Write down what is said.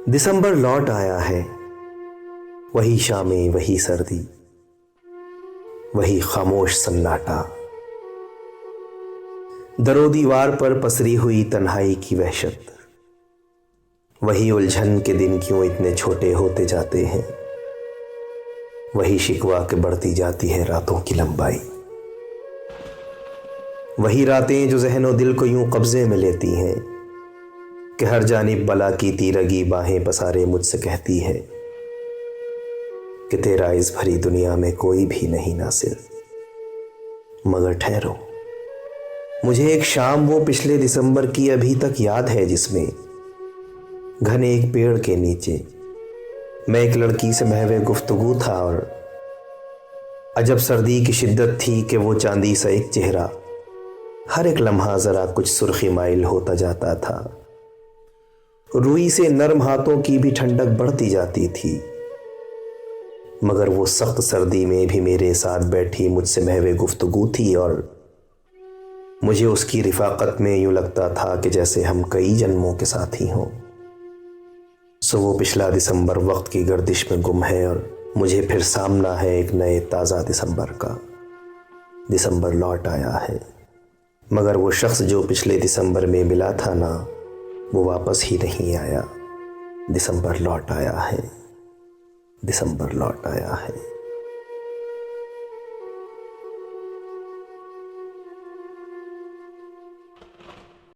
दिसंबर लौट आया है, वही शामें, वही सर्दी, वही खामोश सन्नाटा, दरो दीवार पर पसरी हुई तन्हाई की वहशत, वही उलझन के दिन क्यों इतने छोटे होते जाते हैं, वही शिकवा के बढ़ती जाती है रातों की लंबाई, वही रातें जो ज़हन और दिल को यूं कब्जे में लेती हैं कि हर जानिब बला की तीरगी बाहें पसारे मुझसे कहती है कि तेरा इस भरी दुनिया में कोई भी नहीं नासिर। मगर ठहरो, मुझे एक शाम वो पिछले दिसंबर की अभी तक याद है जिसमें घने एक पेड़ के नीचे मैं एक लड़की से महवे गुफ्तगू था और अजब सर्दी की शिद्दत थी कि वो चांदी सा एक चेहरा हर एक लम्हा जरा कुछ सुर्खी माइल होता जाता था। रुई से नरम हाथों की भी ठंडक बढ़ती जाती थी, मगर वो सख्त सर्दी में भी मेरे साथ बैठी मुझसे महवे गुफ्तगू थी और मुझे उसकी रिफाकत में यूं लगता था कि जैसे हम कई जन्मों के साथी हों। सो वो पिछला दिसंबर वक्त की गर्दिश में गुम है और मुझे फिर सामना है एक नए ताज़ा दिसंबर का। दिसंबर लौट आया है, मगर वो शख्स जो पिछले दिसंबर में मिला था ना, वो वापस ही नहीं आया। दिसंबर लौट आया है, दिसंबर लौट आया है।